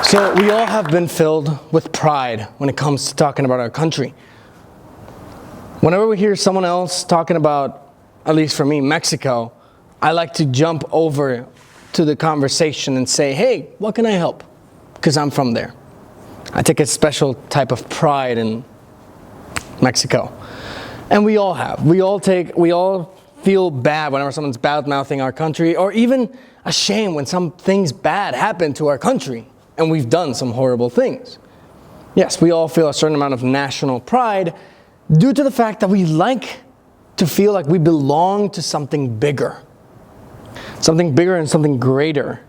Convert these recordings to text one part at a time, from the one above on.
So we all have been filled with pride when it comes to talking about our country. Whenever we hear someone else talking about, at least for me, Mexico, I like to jump over to the conversation and say, hey, what can I help? Because I'm from there. I take a special type of pride in Mexico. And we all have. We all feel bad whenever someone's bad-mouthing our country, or even ashamed when some things bad happen to our country and we've done some horrible things. Yes, we all feel a certain amount of national pride due to the fact that we like to feel like we belong to something bigger and something greater.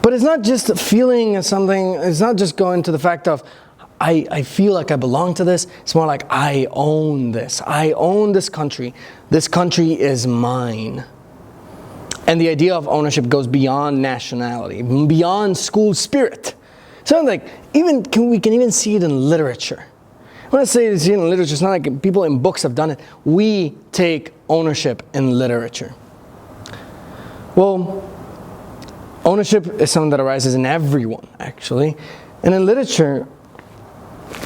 But it's not just a feeling of something, it's not just going to the fact of, I feel like I belong to this. It's more like I own this. I own this country. This country is mine. And the idea of ownership goes beyond nationality, beyond school spirit. So like, we can even see it in literature. When I say see it in literature, it's not like people in books have done it. We take ownership in literature. Well, ownership is something that arises in everyone, actually. And in literature,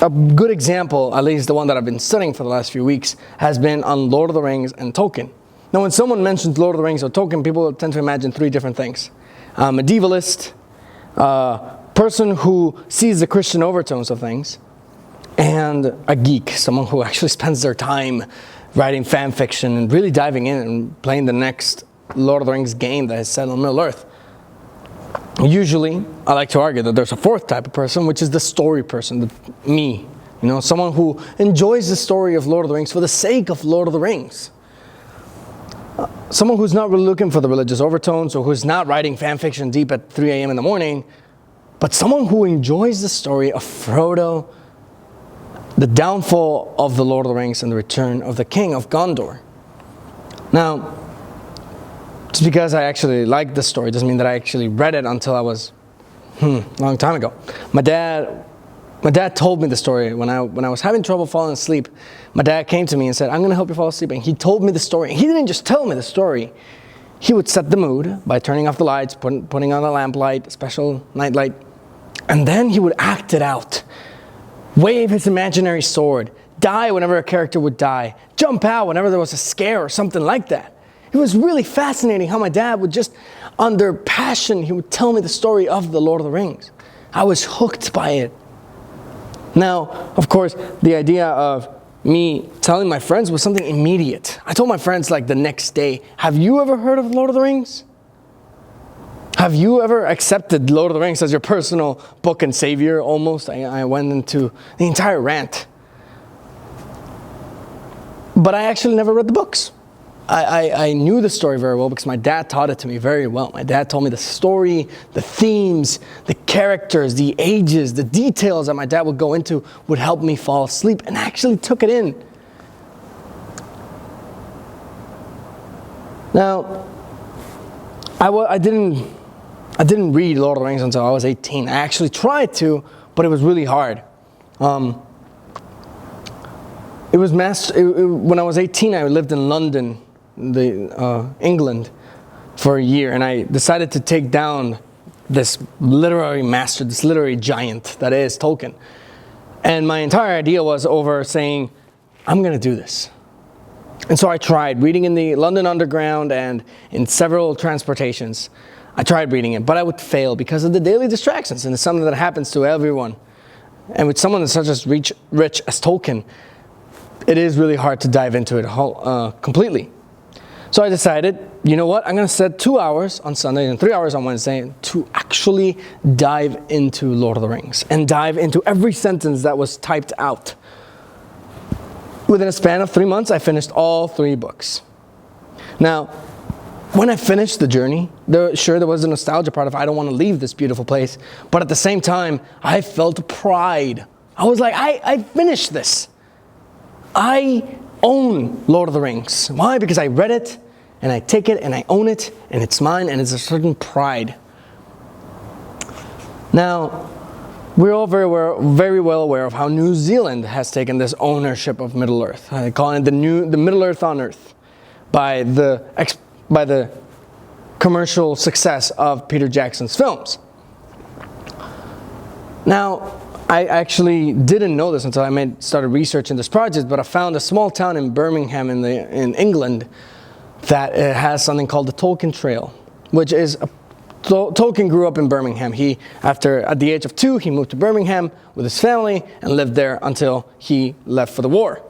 a good example, at least the one that I've been studying for the last few weeks, has been on Lord of the Rings and Tolkien. Now, when someone mentions Lord of the Rings or Tolkien, people tend to imagine three different things. A medievalist, person who sees the Christian overtones of things, and a geek, someone who actually spends their time writing fan fiction and really diving in and playing the next Lord of the Rings game that is set on Middle-earth. Usually, I like to argue that there's a fourth type of person, which is the story person, me. Someone who enjoys the story of Lord of the Rings for the sake of Lord of the Rings. Someone who's not really looking for the religious overtones, or who's not writing fan fiction deep at 3 a.m. in the morning, but someone who enjoys the story of Frodo, the downfall of the Lord of the Rings, and the return of the King of Gondor. Now, just because I actually like the story doesn't mean that I actually read it until I was a long time ago. My dad told me the story when I was having trouble falling asleep. My dad came to me and said, I'm going to help you fall asleep. And he told me the story. He didn't just tell me the story. He would set the mood by turning off the lights, putting on a lamp light, a special night light. And then he would act it out. Wave his imaginary sword. Die whenever a character would die. Jump out whenever there was a scare or something like that. It was really fascinating how my dad would just, under passion, he would tell me the story of the Lord of the Rings. I was hooked by it. Now, of course, the idea of me telling my friends was something immediate. I told my friends like the next day, have you ever heard of Lord of the Rings? Have you ever accepted Lord of the Rings as your personal book and savior almost? I went into the entire rant. But I actually never read the books. I knew the story very well because my dad taught it to me very well. My dad told me the story, the themes, the characters, the ages, the details that my dad would go into would help me fall asleep, and I actually took it in. Now, I didn't read Lord of the Rings until I was 18. I actually tried to, but it was really hard. When I was 18, I lived in London, England, for a year, and I decided to take down this literary master, this literary giant that is Tolkien. And my entire idea was over saying, I'm going to do this. And so I tried reading in the London Underground and in several transportations. I tried reading it, but I would fail because of the daily distractions, and it's something that happens to everyone. And with someone that's such as rich as Tolkien, it is really hard to dive into it completely. So I decided, you know what, I'm going to set 2 hours on Sunday and 3 hours on Wednesday to actually dive into Lord of the Rings and dive into every sentence that was typed out. Within a span of 3 months, I finished all 3 books. Now, when I finished the journey, there was a nostalgia part of I don't want to leave this beautiful place, but at the same time, I felt pride. I was like, I finished this. I own Lord of the Rings. Why? Because I read it, and I take it, and I own it, and it's mine, and it's a certain pride. Now, we're all very well aware of how New Zealand has taken this ownership of Middle-earth. I call it the Middle-earth on Earth by the commercial success of Peter Jackson's films. Now, I actually didn't know this until I started researching this project, but I found a small town in Birmingham in England that has something called the Tolkien Trail, which is Tolkien grew up in Birmingham. At the age of 2, he moved to Birmingham with his family and lived there until he left for the war.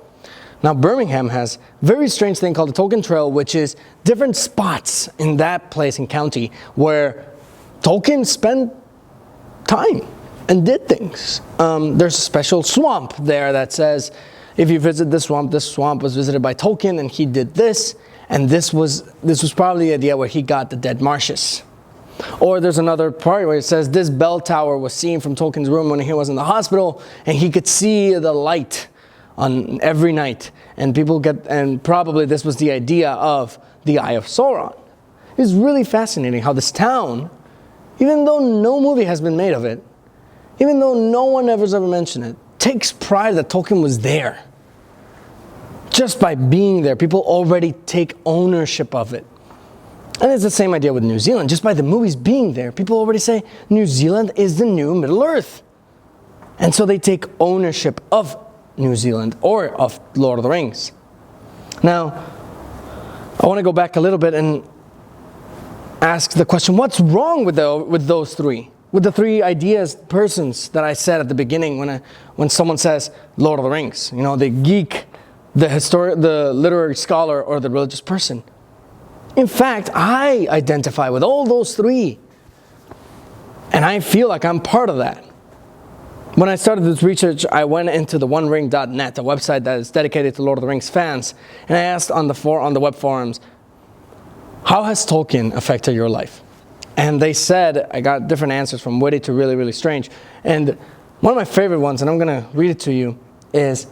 Now, Birmingham has a very strange thing called the Tolkien Trail, which is different spots in that place and county where Tolkien spent time and did things. There's a special swamp there that says, if you visit this swamp was visited by Tolkien and he did this, and this was probably the idea where he got the dead marshes. Or there's another part where it says this bell tower was seen from Tolkien's room when he was in the hospital, and he could see the light on every night. And probably this was the idea of the Eye of Sauron. It's really fascinating how this town, even though no movie has been made of it, even though no one ever's ever mentioned it, takes pride that Tolkien was there. Just by being there, people already take ownership of it. And it's the same idea with New Zealand. Just by the movies being there, people already say New Zealand is the new Middle Earth. And so they take ownership of New Zealand or of Lord of the Rings. Now, I want to go back a little bit and ask the question, what's wrong with those three? With the three ideas, persons that I said at the beginning when someone says Lord of the Rings, the geek, the literary scholar, or the religious person. In fact, I identify with all those three. And I feel like I'm part of that. When I started this research, I went into the onering.net, a website that is dedicated to Lord of the Rings fans, and I asked on the web forums, how has Tolkien affected your life? And they said, I got different answers from witty to really, really strange. And one of my favorite ones, and I'm going to read it to you, is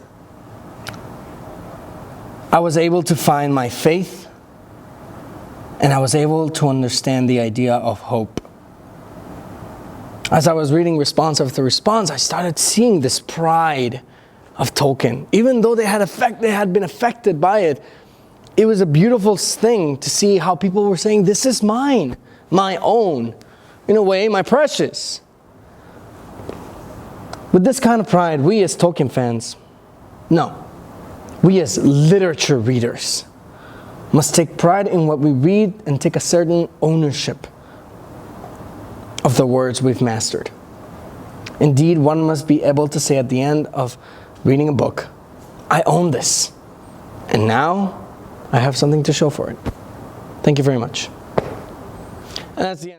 I was able to find my faith, and I was able to understand the idea of hope. As I was reading response after response, I started seeing this pride of Tolkien. Even though they had been affected by it, it was a beautiful thing to see how people were saying, this is mine, my own, in a way, my precious. With this kind of pride, we as Tolkien fans, we as literature readers, must take pride in what we read and take a certain ownership of the words we've mastered. Indeed, one must be able to say at the end of reading a book, I own this, and now I have something to show for it. Thank you very much. And that's the end.